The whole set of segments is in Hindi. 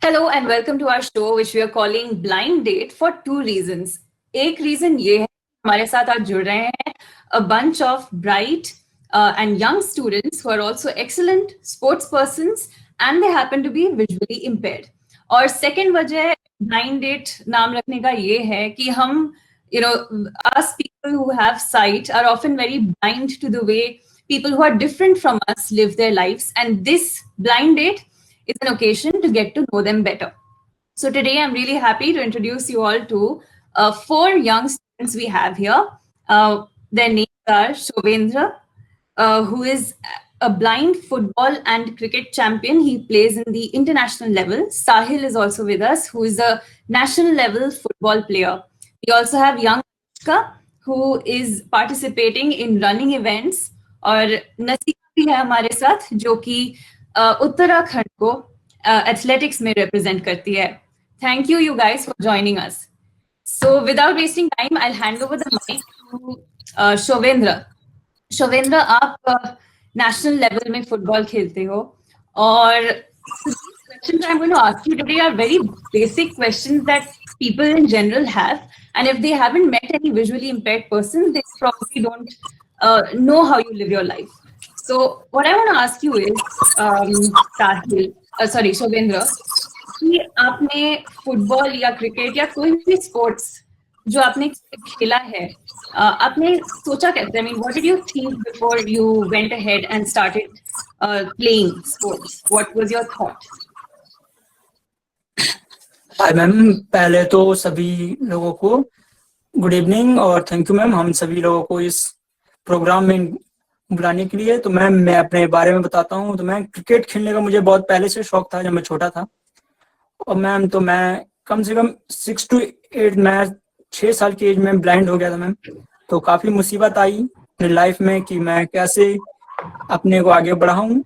Hello and welcome to our show, which we are calling Blind Date for two reasons. एक reason ये है हमारे साथ आज जुड़ रहे हैं a bunch of bright and young students who are also excellent sports persons and they happen to be visually impaired. और second वजह blind date नाम रखने का ये है कि हम us people who have sight are often very blind to the way people who are different from us live their lives, and this blind date is an occasion to get to know them better. So today I'm really happy to introduce you all to four young students we have here. Their names are Shovendra, who is a blind football and cricket champion. He plays in the international level. Sahil is also with us, who is a national level football player. We also have young Anushka, who is participating in running events. और नसीमा भी है हमारे साथ जो कि उत्तराखंड को एथलेटिक्स में रिप्रेजेंट करती है. Thank you guys for joining us. So without wasting time, I'll hand over the mic to Shovendra. Shovendra, आप नेशनल लेवल में फुटबॉल खेलते हो और questions I'm going to ask you today are very basic questions that people in general have, and if they haven't met any visually impaired person, they probably don't know how you live your life. So what I want to ask you is, Shovendra, कि आपने फुटबॉल या क्रिकेट या कोई भी स्पोर्ट्स जो आपने खेला है, आपने सोचा कैसे? I mean, what did you think before you went ahead and started playing sports? What was your thought? Hi ma'am, पहले तो सभी लोगों को गुड इवनिंग और थैंक यू मैम, हम सभी लोगों को इस प्रोग्राम में बुलाने के लिए. तो मैम मैं अपने बारे में बताता हूँ. तो मैं क्रिकेट खेलने का मुझे बहुत पहले से शौक था जब मैं छोटा था. और मैम तो मैं कम से कम 6 to 8 मैं 6 साल की एज में ब्लाइंड हो गया था मैम. तो काफ़ी मुसीबत आई अपनी लाइफ में कि मैं कैसे अपने को आगे बढ़ाऊँ.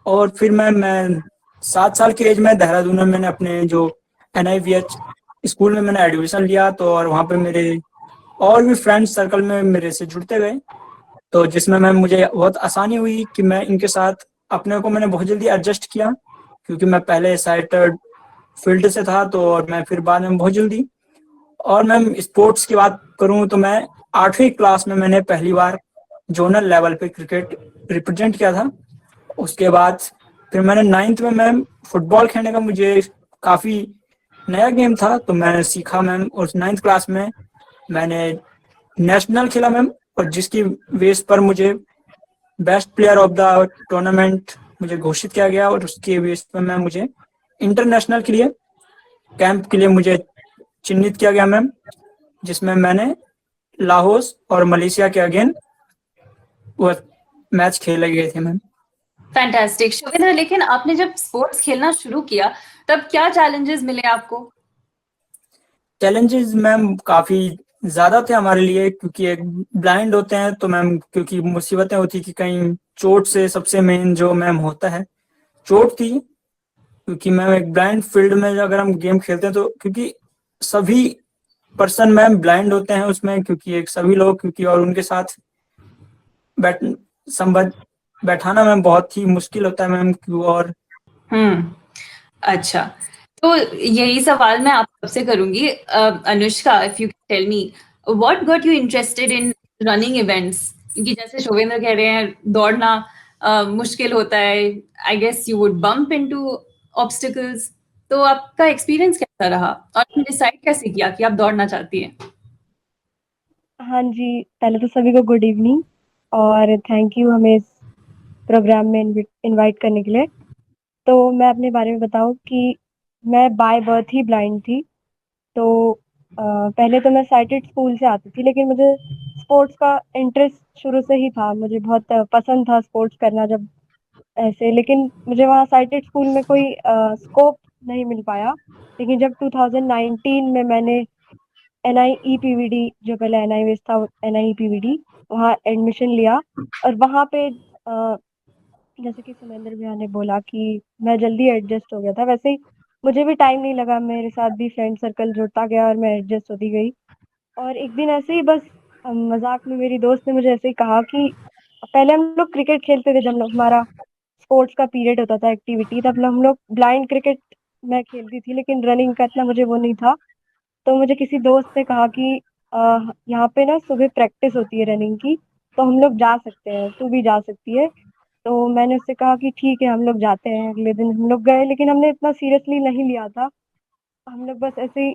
और फिर मैं 7 साल की एज में देहरादून में मैंने अपने जो NIVH स्कूल में मैंने एडमिशन लिया. तो और वहाँ पे मेरे और भी फ्रेंड्स सर्कल में मेरे से जुड़ते गए, तो जिसमें मैम मुझे बहुत आसानी हुई कि मैं इनके साथ अपने को मैंने बहुत जल्दी एडजस्ट किया, क्योंकि मैं पहले साइटेड फील्ड से था. तो और मैं फिर बाद में बहुत जल्दी. और मैम स्पोर्ट्स की बात करूँ तो मैं 8वीं क्लास में मैंने पहली बार जोनल लेवल पे क्रिकेट रिप्रेजेंट किया था. उसके बाद फिर मैंने 9th में मैम फुटबॉल खेलने का मुझे काफ़ी नया गेम था, तो मैं सीखा मैम. और 9th क्लास में मैंने नेशनल खेला मैम, और जिसकी बेस पर मुझे best player of the tournament मुझे घोषित किया गया. और उसके बेस पर मैं मुझे इंटरनेशनल के लिए कैंप के लिए मुझे चिन्हित किया गया मैम, जिसमें मैंने लाहौस और मलेशिया के अगेन वो मैच खेले गए थे मैम. फैंटास्टिक शोभेंद्र, लेकिन आपने जब स्पोर्ट्स खेलना शुरू किया तब क्या चैलेंजेस मिले आपको? चैलेंजेस मैम काफ़ी ज़्यादा थे हमारे लिए, क्योंकि एक ब्लाइंड होते हैं तो मैम क्योंकि मुसीबतें होती कि कहीं चोट से सबसे मेन जो मैम होता है चोट थी. क्योंकि मैम एक ब्लाइंड फील्ड में अगर हम गेम खेलते हैं तो क्योंकि सभी पर्सन मैम ब्लाइंड होते हैं उसमें, क्योंकि एक सभी लोग क्योंकि और उनके साथ संबंध बैठाना मैम बहुत ही मुश्किल होता है मैम. और अच्छा, तो यही सवाल मैं आपसे करूंगी. Anushka, if you tell me what got you interested in running events? क्योंकि जैसे शोभेंद्र कह रहे हैं दौड़ना मुश्किल होता है, I guess you would bump into obstacles. तो आपका एक्सपीरियंस कैसा रहा और आपने डिसाइड कैसे किया कि आप दौड़ना चाहती हैं? हाँ जी, पहले तो सभी को गुड इवनिंग और थैंक यू हमें इस प्रोग्राम में इनवाइट करने के लिए. तो मैं अपने बारे में बताऊं कि मैं बाय बर्थ ही ब्लाइंड थी. तो पहले तो मैं साइटेड स्कूल से आती थी, लेकिन मुझे स्पोर्ट्स का इंटरेस्ट शुरू से ही था. मुझे बहुत पसंद था स्पोर्ट्स करना जब ऐसे, लेकिन मुझे वहाँ साइटेड स्कूल में कोई स्कोप नहीं मिल पाया. लेकिन जब 2019 में मैंने NIEPVD, जो पहले NIVS था, NIEPVD, वहाँ एडमिशन लिया. और वहाँ पे जैसे कि सुमेंद्र भैया ने बोला कि मैं जल्दी एडजस्ट हो गया था, वैसे ही मुझे भी टाइम नहीं लगा. मेरे साथ भी फ्रेंड सर्कल जुड़ता गया और मैं एडजस्ट होती गई. और एक दिन ऐसे ही बस मजाक में मेरी दोस्त ने मुझे ऐसे ही कहा कि पहले हम लोग क्रिकेट खेलते थे जब हमारा स्पोर्ट्स का पीरियड होता था, एक्टिविटी, तब हम लोग ब्लाइंड क्रिकेट मैं खेलती थी, लेकिन रनिंग का इतना मुझे वो नहीं था। तो मुझे किसी दोस्त ने कहा कि यहाँ पे ना सुबह प्रैक्टिस होती है रनिंग की, तो हम लोग जा सकते हैं, तू भी जा सकती है। तो मैंने उससे कहा कि ठीक है, हम लोग जाते हैं। अगले दिन हम लोग गए, लेकिन हमने इतना सीरियसली नहीं लिया था। हम लोग बस ऐसे ही,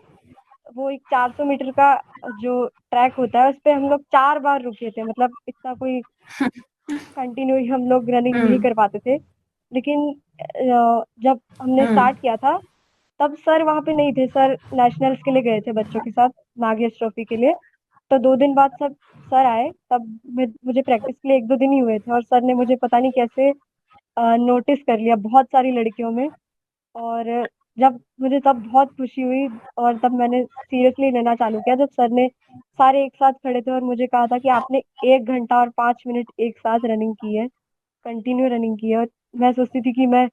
वो एक 400 मीटर का जो ट्रैक होता है, उस पे हम लोग 4 बार रुके थे। मतलब इतना कोई कंटिन्यू हम लोग रनिंग नहीं हम्म। कर पाते थे। लेकिन जब हमने हम्म। स्टार्ट किया था, तब सर वहां पे नहीं थे। सर नेशनल्स के लिए गए थे बच्चों के साथ, नागेश ट्रॉफी के लिए। तो 2 दिन बाद सब सर आए, तब मुझे प्रैक्टिस के लिए 1-2 दिन ही हुए थे, और सर ने मुझे पता नहीं कैसे नोटिस कर लिया बहुत सारी लड़कियों में। और जब मुझे तब बहुत खुशी हुई, और तब मैंने सीरियसली लेना चालू किया जब सर ने सारे एक साथ खड़े थे और मुझे कहा था कि आपने 1 घंटा और 5 मिनट एक साथ रनिंग की है, कंटिन्यू रनिंग की है। और मैं सोचती थी कि मैं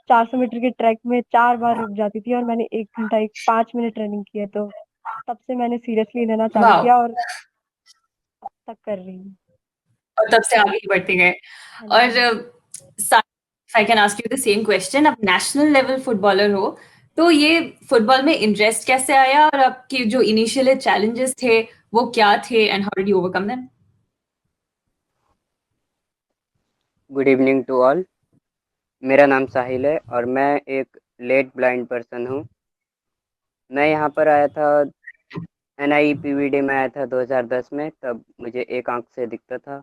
400 मीटर के ट्रैक में 4 बार रुक जाती थी, और मैंने 1 घंटा 5 मिनट रनिंग की है। तो तब से मैंने सीरियसली लेना चालू वाह। किया, और अब तक कर रही हूँ। और तब से आगे ही बढ़ते गए। हाँ और जी। I can ask you the same question, आप नेशनल लेवल फुटबॉलर हो, तो ये फुटबॉल में इंटरेस्ट कैसे आया और आपके जो इनिशियल चैलेंजेस थे वो क्या थे and how did you overcome them? Good evening to all. मेरा नाम साहिल है और मैं एक लेट ब्लाइंड पर्सन हूँ। मैं यहाँ पर आया था, NIPVD में आया था 2010 में। तब मुझे एक आंख से दिखता था,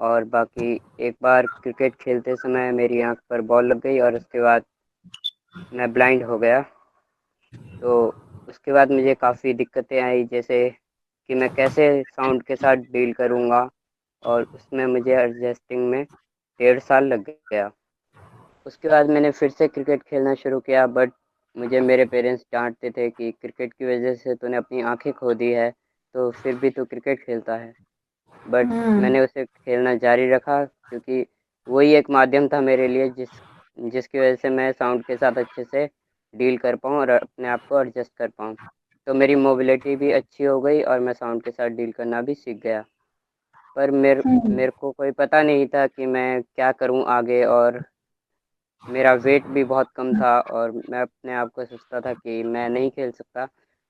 और बाकी एक बार क्रिकेट खेलते समय मेरी आंख पर बॉल लग गई और उसके बाद मैं ब्लाइंड हो गया। तो उसके बाद मुझे काफ़ी दिक्कतें आई, जैसे कि मैं कैसे साउंड के साथ डील करूँगा, और उसमें मुझे एडजस्टिंग में 1.5 साल लग गया। उसके बाद मैंने फिर से क्रिकेट खेलना शुरू किया, बट मुझे मेरे पेरेंट्स डांटते थे कि क्रिकेट की वजह से तूने अपनी आंखें खो दी है, तो फिर भी तू क्रिकेट खेलता है। बट मैंने उसे खेलना जारी रखा, क्योंकि वही एक माध्यम था मेरे लिए जिसकी वजह से मैं साउंड के साथ अच्छे से डील कर पाऊँ और अपने आप को एडजस्ट कर पाऊँ। तो मेरी मोबिलिटी भी अच्छी हो गई और मैं साउंड के साथ डील करना भी सीख गया। पर मेरे को कोई पता नहीं था कि मैं क्या करूं आगे, और मेरा वेट भी बहुत कम था और मैं अपने आप को सोचता था कि मैं नहीं खेल सकता।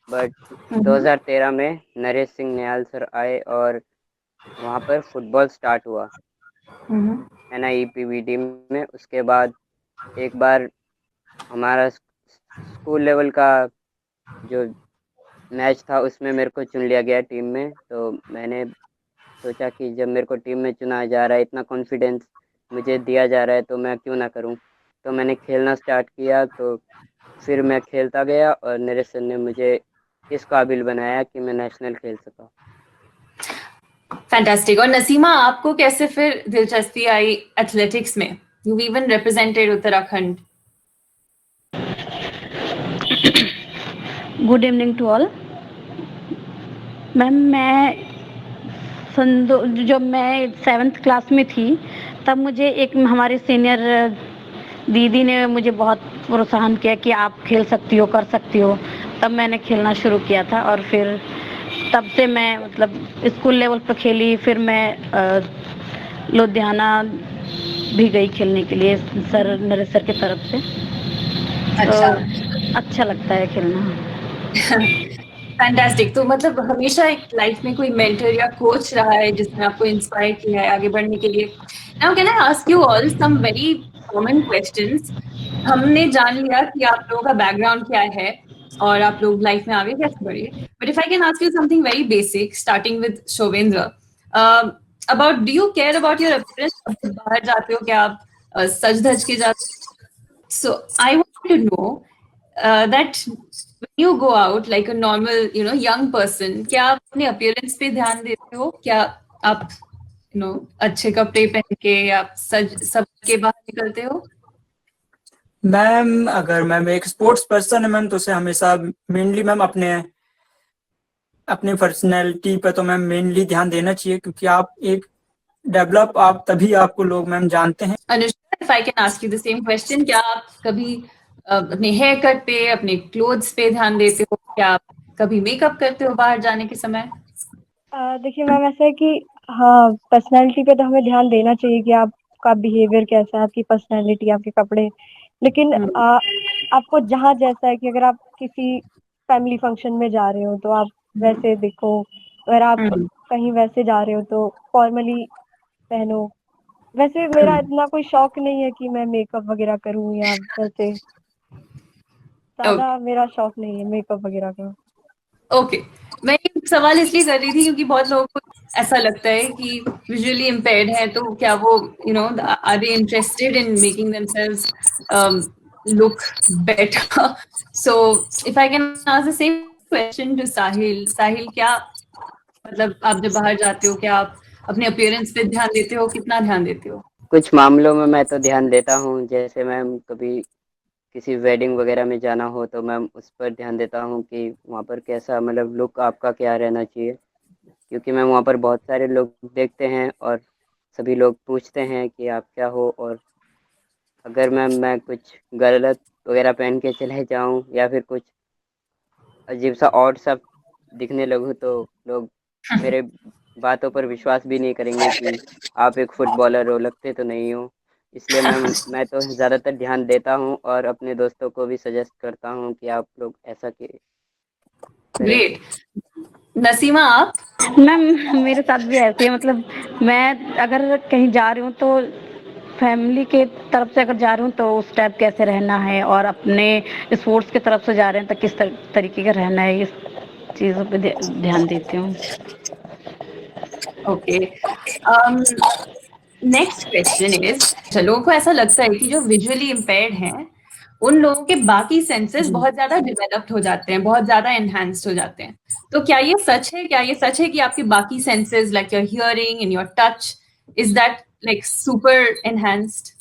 बट 2013 में नरेश सिंह निहाल सर आए और वहाँ पर फुटबॉल स्टार्ट हुआ NIPVD में। उसके बाद एक बार हमारा स्कूल लेवल का जो मैच था उसमें मेरे को चुन लिया गया टीम में। तो मैंने सोचा कि जब मेरे को टीम में चुना जा रहा है, इतना कॉन्फिडेंस मुझे दिया जा रहा है, तो मैं क्यों ना करूं। तो मैंने खेलना स्टार्ट किया। तो फिर मैं खेलता गया और नरेश सर ने मुझे इस काबिल बनाया कि मैं नेशनल खेल सका। फैंटास्टिक। और नसीमा, आपको कैसे फिर दिलचस्पी आई एथलेटिक्स में? You even represented Uttarakhand. Good evening to all. Ma'am, मैं जब मैं 7th क्लास में थी, तब मुझे एक हमारे सीनियर दीदी ने मुझे बहुत प्रोत्साहन किया कि आप खेल सकती हो, कर सकती हो। तब मैंने खेलना शुरू किया था, और फिर तब से मैं मतलब स्कूल लेवल पर खेली। फिर मैं लुधियाना भी गई खेलने के लिए, सर नरेश सर की तरफ से। अच्छा। तो अच्छा लगता है खेलना। फैंटास्टिक। तो मतलब हमेशा एक लाइफ में कोई मेंटर या कोच रहा है जिसने आपको इंस्पायर किया है आगे बढ़ने के लिए? Now can I ask you all some very common questions? हमने जान लिया कि आप लोगों का बैकग्राउंड क्या है और आप लोग लाइफ में आगे कैसे बढ़े, but if I can ask you something very basic starting with Shovendra, about do you care about your appearance? बाहर जाते हो क्या आप सज धज के जाते हो? So I want to know that when you go out like a normal, young person, क्या आप अपने appearance पे ध्यान देते हो? क्या आप, अच्छे कपड़े पहन के या सज सब के बाहर निकलते हो? मैम, अगर मैम एक स्पोर्ट्स पर्सन है मैम, तो उसे हमेशा मेनली मैम अपने अपनी पर्सनैलिटी पे तो मैम मेनली ध्यान देना चाहिए, क्योंकि आप एक डेवलप आप तभी आपको लोग मैम जानते हैं। Anushka, if I can ask you the same question, क्या आप कभी अपने हेयर कट पे, अपने क्लोथ्स पे ध्यान देते हो? क्या आप कभी मेकअप करते हो बाहर जाने के समय? देखिए मैम, ऐसा है कि हाँ, पर्सनैलिटी पे तो हमें ध्यान देना चाहिए कि आपका बिहेवियर कैसा है, आपकी पर्सनैलिटी, आपके कपड़े। लेकिन आपको जहाँ जैसा है कि अगर आप किसी फैमिली फंक्शन में जा रहे हो तो आप वैसे दिखो, अगर आप कहीं वैसे जा रहे हो तो फॉर्मली पहनो। वैसे मेरा इतना कोई शौक नहीं है कि मैं मेकअप वगैरह करूँ या वैसे ज्यादा मेरा शौक नहीं है मेकअप वगैरह का। ओके, मैं ये सवाल इसलिए कर रही थी क्योंकि बहुत लोगों को ऐसा लगता है कि विजुअली इम्पेयर्ड है तो क्या वो are they interested in making themselves look better. So if I can ask the same question to Sahil, Sahil क्या मतलब आप जब बाहर जाते हो क्या आप अपने अपीयरेंस पे ध्यान देते हो, कितना ध्यान देते हो? कुछ मामलों में मैं तो ध्यान देता हूँ, जैसे मैम कभी किसी वेडिंग वगैरह में जाना हो तो मैम उस पर ध्यान देता हूँ कि वहाँ पर कैसा मतलब लुक आपका क्या रहना चाहिए, क्योंकि मैम वहाँ पर बहुत सारे लोग देखते हैं और सभी लोग पूछते हैं कि आप क्या हो, और अगर मैम मैं कुछ गलत वगैरह पहन के चले जाऊँ या फिर कुछ अजीब सा ऑड सा दिखने लगूँ तो लोग मेरे बातों पर विश्वास भी नहीं करेंगे कि आप एक फुटबॉलर हो, लगते तो नहीं हो। इसलिए मैं तो ज़्यादातर ध्यान देता हूँ और अपने दोस्तों को भी सजेस्ट करता हूँ कि आप लोग ऐसा करें। ग्रेट। नसीमा आप? मैम मेरे साथ भी ऐसे है, मतलब मैं अगर कहीं जा रही हूँ तो फैमिली के तरफ से अगर जा रही हूँ तो उस टाइप कैसे रहना है, और अपने स्पोर्ट्स की तरफ से जा रहे हैं तो किस तरीके का रहना है, इस चीज़ों पे ध्यान देती हूँ। ओके, नेक्स्ट क्वेश्चन इज, लोगों को ऐसा लगता है कि जो विजुअली इम्पेयर्ड हैं उन लोगों के बाकी सेंसेस बहुत ज्यादा डेवलप्ड हो जाते हैं, बहुत ज्यादा एनहांस्ड हो जाते हैं। तो क्या ये सच है, क्या ये सच है कि आपके बाकी senses like your hearing and your touch is that like super enhanced?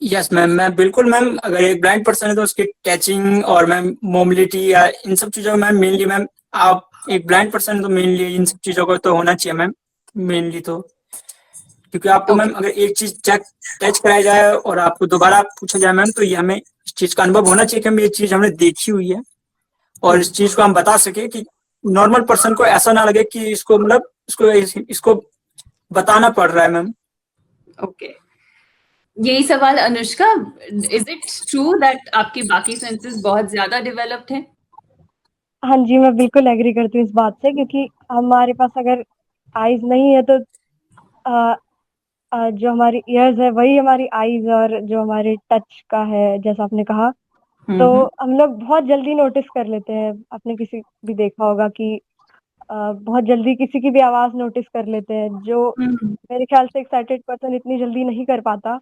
Yes ma'am, मैं बिल्कुल मैम, अगर एक ब्लाइंड पर्सन है तो उसकी टचिंग और मैम मोबिलिटी या इन सब चीजों में मैम मेनली मैम, आप एक ब्लाइंड पर्सन है तो मेनली इन सब चीजों को तो होना चाहिए मैम, मेनली तो, क्योंकि आपको मैम अगर एक चीज टच कराया जाए और आपको दोबारा पूछा जाए मैम तो ये हमें इस चीज का अनुभव होना चाहिए कि हम ये चीज हमने देखी हुई है और इस चीज को हम बता सके कि नॉर्मल पर्सन को ऐसा ना लगे कि इसको मतलब इसको बताना पड़ रहा है मैम। ओके, यही सवाल Anushka, is it true that आपके बाकी सेंसेस बहुत ज्यादा डेवलप्ड हैं? हाँ जी, मैं बिल्कुल एग्री करती हूँ इस बात से, क्योंकि हमारे पास अगर आईज नहीं है तो जो हमारी ईयर्स है वही हमारी आईज, और जो हमारे टच का है जैसा आपने कहा, तो हम लोग बहुत जल्दी नोटिस कर लेते हैं। आपने किसी भी देखा होगा कि बहुत जल्दी किसी की भी आवाज नोटिस कर लेते हैं, जो मेरे ख्याल से एक्साइटेड पर्सन इतनी जल्दी नहीं कर पाता।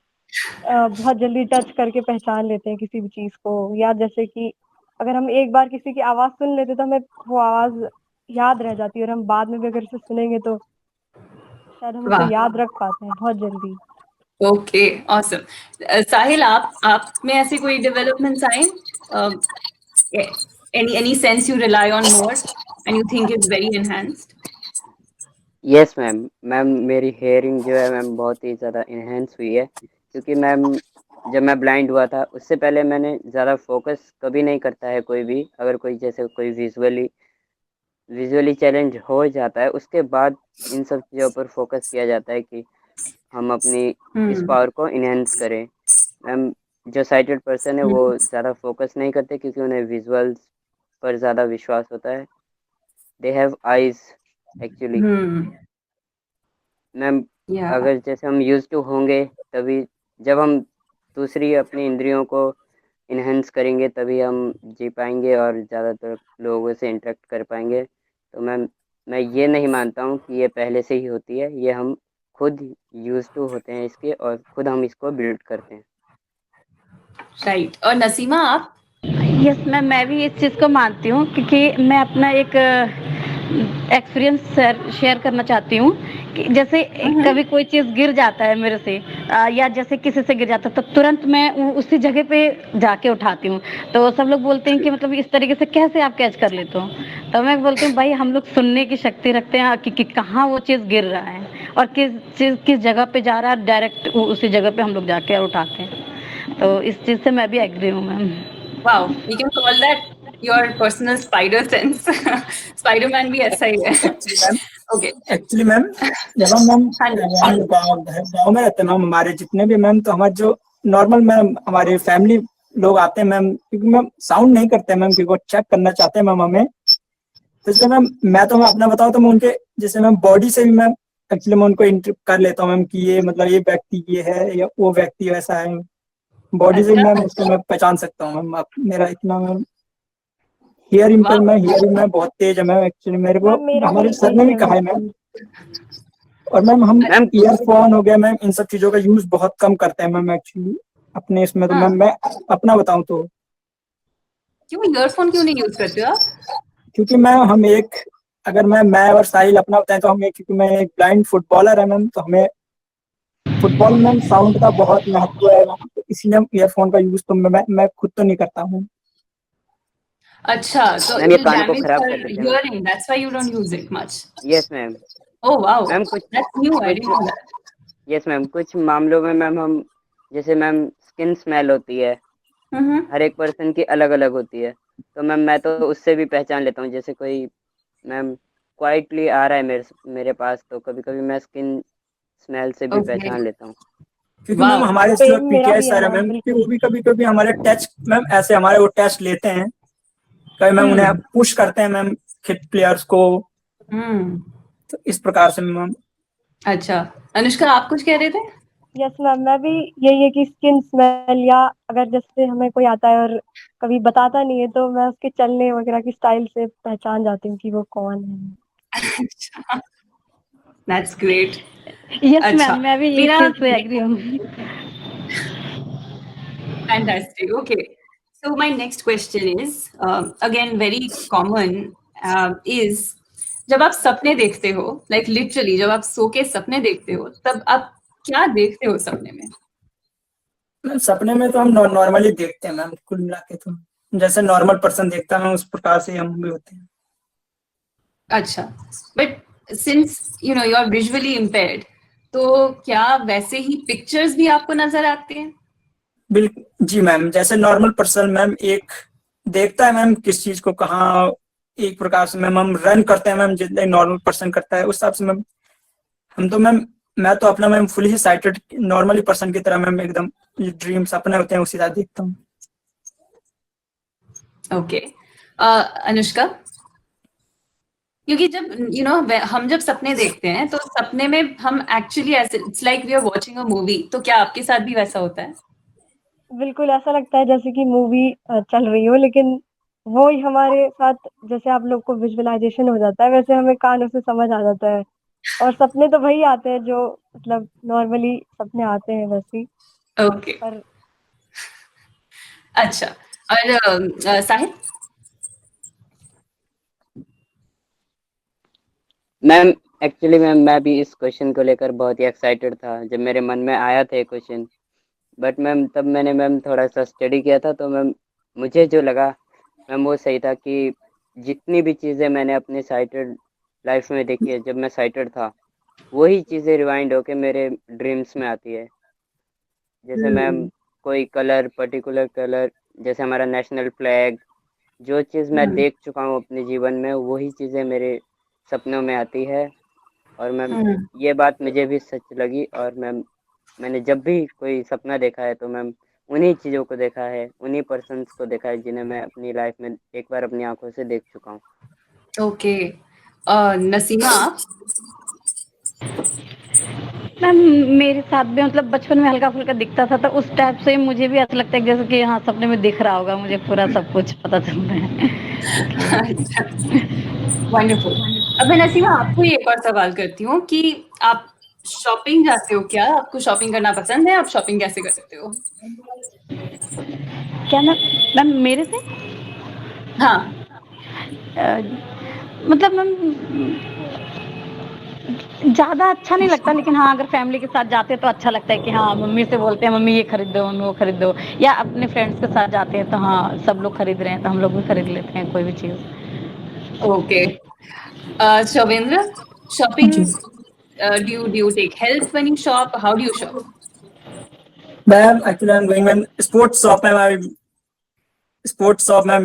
बहुत जल्दी टच करके पहचान लेते हैं किसी भी चीज को, या जैसे कि अगर हम एक बार किसी की आवाज सुन लेते तो हमें वो आवाज याद रह जाती है, और हम बाद में भी अगर उसे सुनेंगे तो शायद हम उसे वाह, याद रख पाते हैं बहुत जल्दी। Okay, awesome. साहिल, आप में ऐसे कोई डेवलपमेंट्स आए? any sense you rely on more and you think is very enhanced? Yes ma'am, मेरी हेयरिंग जो है मैम बहुत ही ज़्यादा इन्हेंस हुई है, क्योंकि मैम जब मैं ब्लाइंड हुआ था उससे पहले मैंने ज़्यादा फोकस कभी नहीं करता है कोई भी, अगर कोई जैसे कोई विजुअली चैलेंज हो जाता है उसके बाद इन सब चीज़ों पर फोकस किया जाता है कि हम अपनी इस पावर को इन्हेंस करें। मैम जो साइटेड पर्सन है वो ज़्यादा फोकस नहीं करते क्योंकि उन्हें विजुअल्स पर ज़्यादा विश्वास होता है। They have eyes actually. Ma'am Yeah, अगर जैसे हम यूज टू होंगे तभी, जब हम दूसरी अपनी इंद्रियों को इन्हेंस करेंगे तभी हम जी पाएंगे और ज़्यादातर लोगों से इंटरेक्ट कर पाएंगे। तो मैम मैं ये नहीं मानता हूँ कि ये पहले से ही होती है, ये हम खुद यूज टू होते हैं इसके और खुद हम इसको बिल्ड करते हैं। राइट। और नसीमा आप? यस मैम, मैं भी इस चीज़ को मानती हूँ, क्योंकि मैं अपना एक एक्सपीरियंस शेयर करना चाहती हूँ कि जैसे कभी कोई चीज़ गिर जाता है मेरे से, या जैसे किसी से गिर जाता है तो तुरंत मैं उसी जगह पे जाके उठाती हूँ। तो सब लोग बोलते हैं कि मतलब इस तरीके से कैसे आप कैच कर लेते हो, तो मैं बोलती हूँ भाई हम लोग सुनने की शक्ति रखते हैं कि कहाँ वो चीज़ गिर रहा है और किस जगह पे जा रहा है, डायरेक्ट उसी जगह पे हम लोग जाके उठाते हैं। तो इस चीज़ से मैं भी एग्री हूँ ma'am. Wow, we can call that your personal spider sense. Spider-Man भी ऐसा ही है। Okay. एक्चुअली मैम, जब हम हाँ जी। गाँव में रहते हैं मैम, हमारे जितने भी मैम, तो हमारे जो नॉर्मल मैम हमारे फैमिली लोग आते हैं मैम, क्योंकि मैम साउंड नहीं करते मैम, क्योंकि चेक करना चाहते हैं मैम हमें। तो इसलिए मैम मैं अपना बताऊँ तो मैं उनके जैसे मैम बॉडी से भी मैम एक्चुअली मैं उनको इंटर कर लेता हूँ मैम कि ये मतलब ये व्यक्ति ये है या वो व्यक्ति वैसा है। बॉडी से अच्छा। मैम उसको मैं पहचान सकता हूँ मैम। मेरा इतना मैम हियरिंग वाह। में बहुत तेज है मैम एक्चुअली। मेरे को मैम मेरा भी हमारे सर ने यही भी है कहा है मैम। वैसे। और मैम हम मैम ईयरफोन हो गया मैम, इन सब चीजों का यूज बहुत कम करते हैं मैम एक्चुअली अपने इसमें। तो हाँ, मैम मैं अपना बताऊं तो क्यों ईयरफोन क्यों नहीं यूज करते हो आप? क्योंकि अगर मैं और साहिल अपना बताएं तो हम एक, क्योंकि मैं एक ब्लाइंड फुटबॉलर है मैम, तो हमें फुटबॉल में साउंड का बहुत महत्व है मैम, तो इसलिए हम ईयरफोन का यूज तो मैं खुद तो नहीं करता हूँ। अच्छा, so मैम it ये will कान को damage खराब your कर देते हैं ma'am. hearing. That's why you don't use it much. Yes ma'am. Oh wow, ma'am कुछ that's new. I कुछ didn't know that. Yes ma'am, कुछ मामलों में मैम हम जैसे मैम स्किन स्मेल होती है, Mm-hmm. हर एक पर्सन की अलग अलग होती है। तो मैम मैं तो उससे भी पहचान लेता हूँ। जैसे कोई मैम क्वाइटली आ रहा है मेरे पास, तो कभी कभी मैं स्किन स्मेल से भी Okay. पहचान लेता हूँ। क्योंकि मैम Wow. हमारे जो सेम मेरा पीटीआई भी है सर है मैम, मैम, कि बिल्कुल। वो भी कभी कभी हमारे टेस्ट मैम ऐसे हमारे वो टेस्ट लेते हैं, कभी मैम उन्हें Hmm. पुश करते हैं मैम किड प्लेयर्स को। Hmm. तो इस प्रकार से मैम। अच्छा, अनुष्का आप कुछ कह रहे थे? यस मैम, मैं भी यही है कि स्किन स्मेल, या अगर जैसे हमें कोई आता है और कभी बताता नहीं है तो मैं उसके चलने वगैरह की स्टाइल से पहचान जाती हूँ कि वो कौन है। अच्छा, that's great. यस अच्छा, मैम, मैं भी इस मेरा चीज से एग्री हूँ। fantastic. Okay. So my next question is again very common is जब आप सपने देखते हो, like literally जब आप सो के सपने देखते हो, तब आप क्या देखते हो सपने में? मैम सपने में तो हम नॉर्मली देखते हैं मैम, कुल मिला के तो जैसे नॉर्मल पर्सन देखता है मैम उस प्रकार से हम भी होते हैं। अच्छा, but since you know you are visually impaired, तो क्या वैसे ही पिक्चर्स भी आपको नजर आते हैं? बिल्कुल जी मैम, जैसे नॉर्मल पर्सन मैम एक देखता है मैम किस चीज को कहाँ, एक प्रकार से मैम हम रन करते हैं मैम जितने नॉर्मल पर्सन करता है उस हिसाब से मैम। हम तो मैम मैं तो अपना ma'am fully sighted normally person की तरह मैम एकदम ड्रीम्स अपने होते हैं उसी तरह देखता हूँ। ओके। अनुष्का, क्योंकि जब यू नो हम जब सपने देखते हैं तो सपने में हम एक्चुअली ऐसे it's like we are watching a movie, तो क्या आपके साथ भी वैसा होता है? बिल्कुल ऐसा लगता है जैसे कि मूवी चल रही हो, लेकिन वो ही हमारे साथ, जैसे आप लोग को विजुअलाइजेशन हो जाता है वैसे हमें कानों से समझ आ जाता है। और सपने तो वही आते हैं जो मतलब नॉर्मली सपने आते हैं वैसे ही। ओके। पर अच्छा, और साहिल? मैम एक्चुअली मैम मैं भी इस क्वेश्चन को लेकर बहुत ही एक्साइटेड था जब मेरे मन में आया था ये क्वेश्चन। बट मैम तब मैंने मैम थोड़ा सा स्टडी किया था, तो मैम मुझे जो लगा मैम वो सही था कि जितनी भी चीज़ें मैंने अपनी साइटेड लाइफ में देखी है जब मैं साइटेड था, वही चीज़ें रिवाइंड होके मेरे ड्रीम्स में आती है। जैसे मैम कोई कलर, पर्टिकुलर कलर, जैसे हमारा नेशनल फ्लैग, जो चीज़ मैं देख चुका हूँ अपने जीवन में वही चीज़ें मेरे सपनों में आती है। और मैम ये बात मुझे भी सच लगी। और मैम मैंने जब भी कोई सपना देखा है तो मैम उन्हीं चीज़ों को देखा है, उन्हीं पर्सन्स को देखा है जिन्हें मैं अपनी लाइफ में एक बार अपनी आंखों से देख चुका हूँ। ओके। नसीमा आप? मैम मेरे साथ भी मतलब बचपन में हल्का फुल्का दिखता था, तो उस टाइप से मुझे भी ऐसा लगता है कि जैसे कि हाँ सपने में दिख रहा होगा, मुझे पूरा सब कुछ पता चल रहा है। अच्छा, वंडरफुल। अब मैं नसीमा आपको एक और सवाल करती हूँ कि आप शॉपिंग जाते हो क्या? आपको शॉपिंग करना पसंद है? आप शॉपिंग कैसे करते हो? क्या मैम? मैम मेरे से हाँ। मतलब मैम ज्यादा अच्छा नहीं लगता, लेकिन हाँ अगर फैमिली के साथ जाते हैं तो अच्छा लगता है कि हाँ मम्मी से बोलते हैं मम्मी ये खरीद दो, मम्मी वो खरीद दो, या अपने फ्रेंड्स के साथ जाते हैं तो हाँ सब लोग खरीद रहे हैं तो हम लोग भी खरीद लेते हैं कोई भी चीज। Okay. Shavendra, ji shopping, do you take help when you shop? How do you shop? Ma'am actually I am going ma'am sports shop में। स्पोर्ट्स शॉप में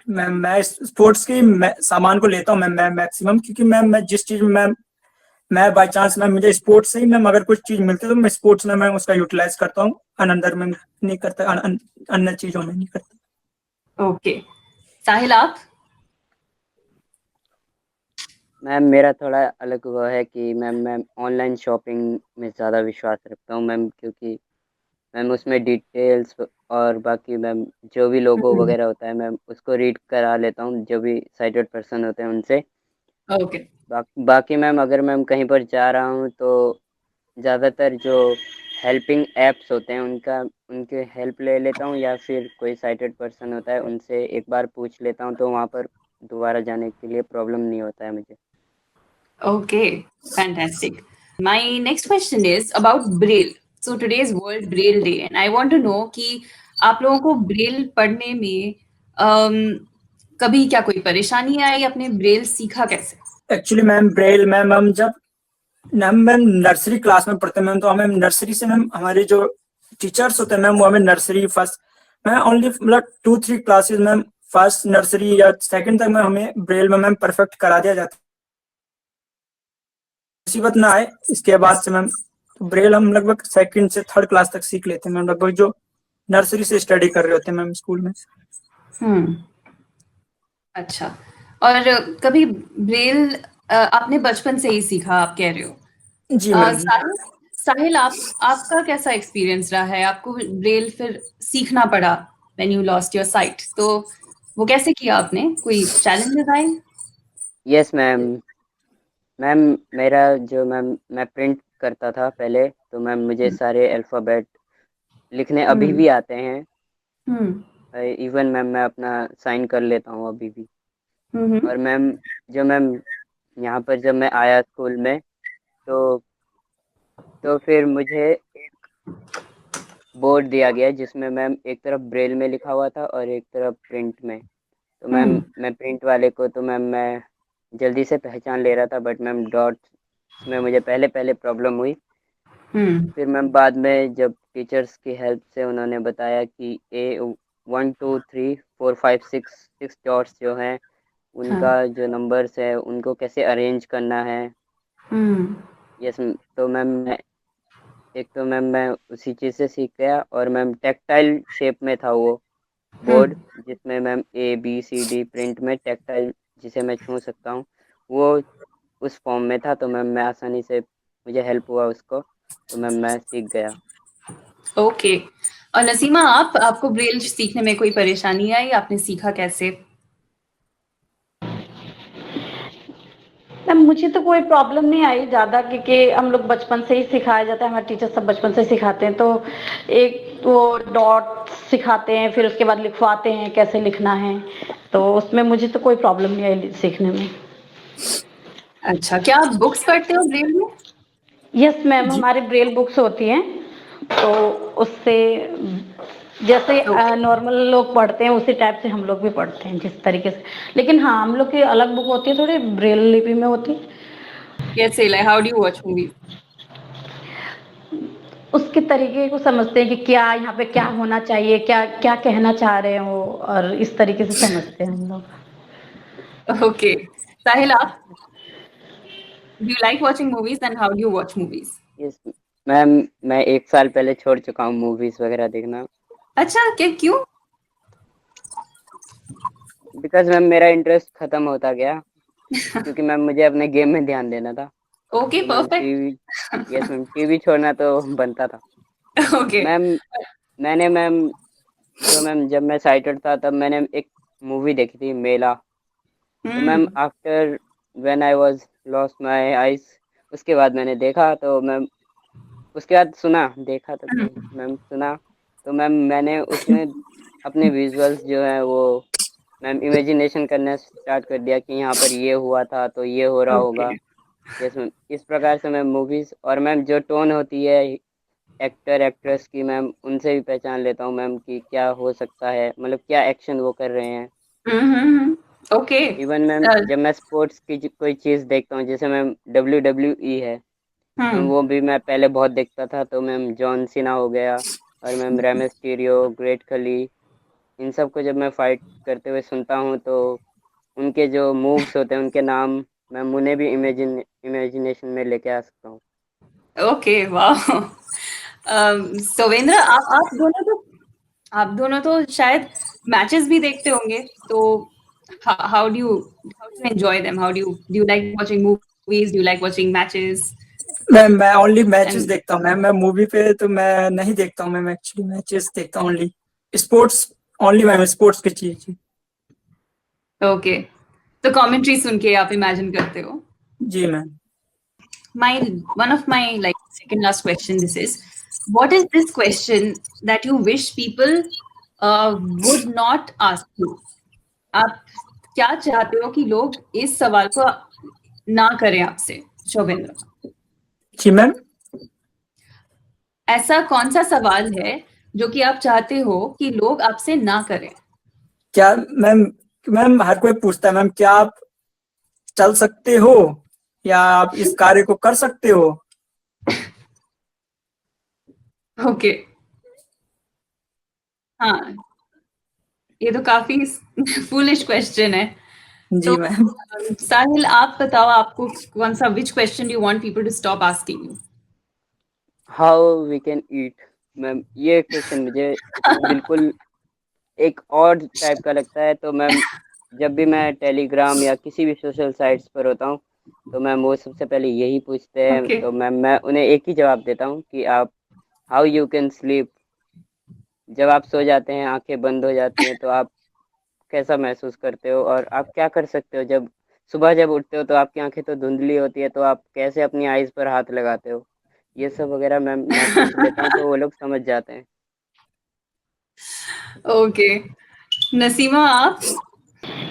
मैं स्पोर्ट्स की सामान को लेता हूँ मैम मैं मैक्सिमम, क्योंकि मैम मैं जिस चीज में मैम मैं बाय चांस मैम मुझे स्पोर्ट्स से ही मैम अगर कुछ चीज मिलती है तो मैं स्पोर्ट्स में मैं उसका यूटिलाइज करता हूँ, अनदर में नहीं करता, अन्य चीजों में नहीं करता। ओके, साहिल आप? मैम मेरा थोड़ा अलग वो है कि मैम ऑनलाइन शॉपिंग में ज़्यादा विश्वास रखता हूँ मैम, क्योंकि मैम उसमें डिटेल्स और बाकी मैम जो भी लोगो वगैरह होता है मैम उसको रीड करा लेता हूँ, जो भी साइटेड पर्सन होते हैं उनसे। ओके। बाकी मैम अगर मैम कहीं पर जा रहा हूँ तो ज़्यादातर जो हेल्पिंग एप्स होते हैं उनके हेल्प ले लेता हूँ, या फिर कोई साइटेड पर्सन होता है उनसे एक बार पूछ लेता हूँ, तो वहाँ पर दोबारा जाने के लिए प्रॉब्लम नहीं होता है मुझे। Okay, fantastic. My next question is about Braille. So today is World Braille Day, and I want to know कि आप लोगों को ब्रेल पढ़ने में कभी क्या कोई परेशानी आई, अपने ब्रेल सीखा कैसे? एक्चुअली मैम ब्रेल मैम हम जब मैम नर्सरी क्लास में पढ़ते हैं मैम, तो हमें नर्सरी से मैम हमारे जो टीचर्स होते हैं मैम वो हमें नर्सरी फर्स्ट मैं ओनली मतलब 2-3 क्लासेस मैम फर्स्ट नर्सरी या सेकंड तक में हमें ब्रेल में मैम परफेक्ट करा दिया जाता है, मुसीबत ना आए इसके बाद से मैम। तो ब्रेल हम लगभग सेकंड से थर्ड क्लास तक सीख लेते हैं मैम, लगभग जो नर्सरी से स्टडी कर रहे होते हैं मैम स्कूल में। अच्छा। और कभी ब्रेल आपने बचपन से ही सीखा, आप कह रहे हो? जी मैम जी। साहिल, साहिल आपका कैसा एक्सपीरियंस रहा है? आपको ब्रेल फिर सीखना पड़ा when you lost your site, तो वो कैसे किया आपने? कोई चैलेंजेस आए? Yes ma'am. मैम मेरा जो मैम मैं प्रिंट करता था पहले, तो मैम मुझे सारे अल्फ़ाबेट लिखने अभी हम्म। भी आते हैं। हम्म। इवन मैम मैं अपना साइन कर लेता हूँ अभी भी। हम्म। और मैम जो मैम यहाँ पर जब मैं आया स्कूल में, तो फिर मुझे एक बोर्ड दिया गया जिसमें मैम एक तरफ ब्रेल में लिखा हुआ था और एक तरफ प्रिंट में। तो मैम हम्म। मैं प्रिंट वाले को तो मैम मैं जल्दी से पहचान ले रहा था, बट मैम डॉट्स में मुझे पहले पहले प्रॉब्लम हुई। हम्म। फिर मैम बाद में जब टीचर्स की हेल्प से उन्होंने बताया कि 1 2 3 4 5 6 डॉट्स जो हैं हाँ। उनका जो नंबर्स है उनको कैसे अरेंज करना है। हम्म। यस। तो मैम मैं उसी चीज़ से सीख गया, और मैम टैक्टाइल शेप में था वो बोर्ड, हम्म। जिसमें मैम ABCD प्रिंट में टैक्टाइल जिसे मैं छू सकता हूँ, वो उस फॉर्म में था। तो मैम मैं आसानी से मुझे हेल्प हुआ उसको, तो मैम मैं सीख गया। ओके। और नसीमा, आपको ब्रेल सीखने में कोई परेशानी आई? आपने सीखा कैसे? मैम मुझे तो कोई प्रॉब्लम नहीं आई ज़्यादा, क्योंकि हम लोग बचपन से ही सिखाया जाता है, हमारे टीचर सब बचपन से सिखाते हैं। तो एक वो डॉट सिखाते हैं, फिर उसके बाद लिखवाते हैं कैसे लिखना है, तो उसमें मुझे तो कोई प्रॉब्लम नहीं आई सीखने में। अच्छा, क्या आप बुक्स पढ़ते हो ब्रेल में? यस मैम, जी हमारी ब्रेल बुक्स होती हैं, तो उससे जैसे ओके। नॉर्मल लोग पढ़ते हैं उसी टाइप से हम लोग भी पढ़ते हैं जिस तरीके से। लेकिन हाँ, हम लोग की अलग बुक होती है, थोड़ी ब्रेल लिपि में होती है। कैसे, like how do you watch movies? उसके तरीके को समझते हैं कि क्या यहाँ पे क्या होना चाहिए, क्या क्या कहना चाह रहे हो, और इस तरीके से समझते हैं हम लोग। ओके, साहिल आप? Do you like watching movies and how do you watch movies? Yes ma'am. मैं 1 साल पहले छोड़ चुका हूँ मूवीज़ वगैरह देखना, अच्छा, क्या, क्यों? बिकॉज़ मैम मेरा इंटरेस्ट ख़त्म होता गया, क्योंकि मैम मुझे अपने गेम में ध्यान देना था। ओके, तो ma'am perfect. TV yes ma'am, TV छोड़ना तो बनता था। ओके। मैम मैंने मैम जो मैम जब मैं साइटेड था तब मैंने एक मूवी देखी थी, मेला। तो ma'am hmm. After when I was lost my eyes, उसके बाद मैंने देखा, तो मैम उसके बाद सुना, देखा तो क्या ही मैम, सुना। तो मैम मैंने उसमें अपने विजुअल्स जो हैं वो मैम इमेजिनेशन करना स्टार्ट कर दिया कि यहाँ पर ये हुआ था तो ये हो रहा ओके। होगा। यस मैम, इस प्रकार से मैम मूवीज़ और मैम जो टोन होती है एक्टर एक्ट्रेस की, मैम उनसे भी पहचान लेता हूँ मैम कि क्या हो सकता है, मतलब क्या एक्शन वो कर रहे हैं। हम्म। ओके। इवन मैम जब मैं स्पोर्ट्स की कोई चीज़ देखता हूँ, जैसे मैम WWE है, मैम हम्म। वो भी मैं पहले बहुत देखता था। तो मैम जॉन सीना हो गया, और मैम रे मिस्टीरियो, ग्रेट खली, इन सब को जब मैं फाइट करते हुए सुनता हूँ, तो उनके जो मूव्स होते हैं उनके नाम मैम उन्हें भी इमेजिनेशन में लेके आ सकता हूँ। ओके, वाह। सोवेंद्र, आप दोनों तो शायद मैचेस भी देखते होंगे, तो how do you enjoy them? How do you like watching movies? Do you like watching matches? मैं ओनली मैचेस एंड देखता हूँ मैम। मैं मूवी पे तो मैं नहीं देखता हूँ मैम, एक्चुअली मैचेस देखता हूँ only. Sports only ma'am, sports की चीज। ओके, तो कमेंट्री सुन के आप इमेजिन करते हो? जी ma'am. One of my like second last question, this is, what is this question that you wish people would not ask you? आप क्या चाहते हो कि लोग इस सवाल को ना करें आपसे, शोभेंद्र? जी मैम। ऐसा कौन सा सवाल है जो कि आप चाहते हो कि लोग आपसे ना करें? क्या मैम? मैम हर कोई पूछता है मैम, क्या आप चल सकते हो या आप इस कार्य को कर सकते हो? ओके, हाँ, ये तो काफी फूलिश क्वेश्चन है। जी तो मैम। साहिल, आप बताओ, आपको कौन सा, which question do you want people to stop asking you? How we can eat. Ma'am ये क्वेश्चन मुझे बिल्कुल एक और टाइप का लगता है। तो मैम जब भी मैं टेलीग्राम या किसी भी सोशल साइट्स पर होता हूँ, तो मैम वो सबसे पहले यही पूछते हैं। Okay. तो मैम मैं उन्हें एक ही जवाब देता हूँ कि आप हाउ यू कैन स्लीप। जब आप सो जाते हैं, आंखें बंद हो जाती हैं, तो आप कैसा महसूस करते हो और आप क्या कर सकते हो? जब सुबह जब उठते हो तो आपकी आंखें तो धुंधली होती है, तो आप कैसे अपनी आईज पर हाथ लगाते हो? ये सब वगैरह मैम मैं पूछ लेता हूँ, तो वो लोग समझ जाते हैं। ओके, नसीमा, आप?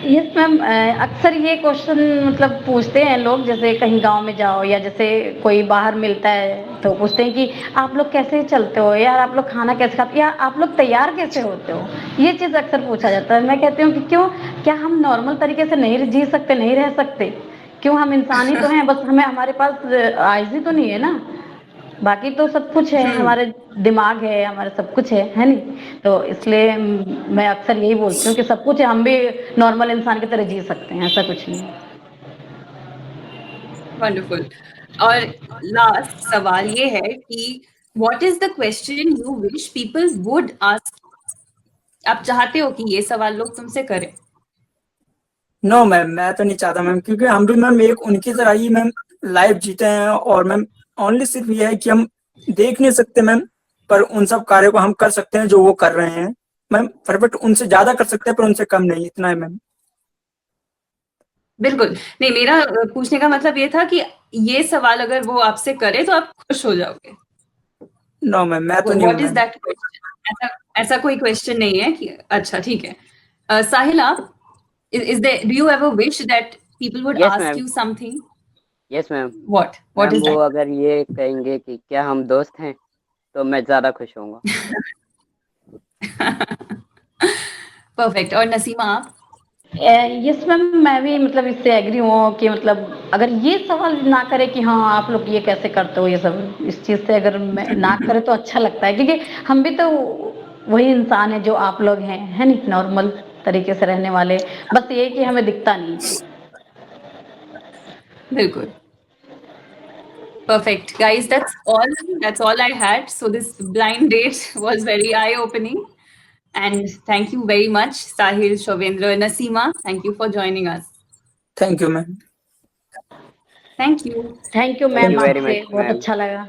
यस मैम, अक्सर ये क्वेश्चन मतलब पूछते हैं लोग, जैसे कहीं गांव में जाओ या जैसे कोई बाहर मिलता है तो पूछते हैं कि आप लोग कैसे चलते हो यार, आप लोग खाना कैसे खाते हो, या आप लोग तैयार कैसे होते हो। ये चीज़ अक्सर पूछा जाता है। मैं कहती हूँ कि क्यों, क्या हम नॉर्मल तरीके से नहीं जी सकते, नहीं रह सकते? क्यों, हम इंसान ही तो हैं, बस हमें हमारे पास आइज़ ही तो नहीं है ना। बाकी तो सब कुछ है, हमारे दिमाग है, हमारा सब कुछ है नहीं? तो इसलिए मैं अक्सर यही बोलती हूँ कि सब कुछ है, हम भी नॉर्मल इंसान की तरह जी सकते हैं, ऐसा कुछ नहीं है। वंडरफुल। और लास्ट सवाल ये है कि what is the question you wish people would ask? आप चाहते हो कि ये सवाल लोग तुमसे करें? नो मैम, मैं तो नहीं चाहता मैम, क्योंकि हम भी मैम एक उनकी तरह ही मैम लाइफ जीते हैं। और मैम ओनली सिर्फ ये है कि हम देख नहीं सकते मैम, पर उन सब कार्यों को हम कर सकते हैं जो वो कर रहे हैं मैम। परफेक्ट उनसे ज्यादा कर सकते हैं पर उनसे कम नहीं, इतना है मैम। बिल्कुल नहीं, मेरा पूछने का मतलब ये था कि ये सवाल अगर वो आपसे करे तो आप खुश हो जाओगे। नो मैम, मैं तो नहीं हूँ what is ma'am. That question? ऐसा कोई क्वेश्चन नहीं है कि अच्छा ठीक है। साहिल, आप, is there, do you ever wish that people would yes ask ma'am. you something? Yes ma'am. What ma'am is वो that? अगर ये कहेंगे कि क्या हम दोस्त हैं, तो मैं ज़्यादा खुश होऊंगा। परफेक्ट। और नसीमा, आप? यस मैम, मैं भी मतलब इससे एग्री हूँ कि मतलब अगर ये सवाल ना करे कि हाँ आप लोग ये कैसे करते हो, ये सब इस चीज़ से अगर मैं ना करे तो अच्छा लगता है, क्योंकि हम भी तो वही इंसान है जो आप लोग हैं, है नहीं, नॉर्मल तरीके से रहने वाले, बस ये कि हमें दिखता नहीं। बिल्कुल। Perfect. Guys, that's all I had. So this blind date was very eye-opening. And thank you very much, Sahil, Shovendra, Nasima. Thank you for joining us. Thank you ma'am. Thank you. Thank you thank ma'am, you very आपसे मच बहुत मैम। अच्छा लगा।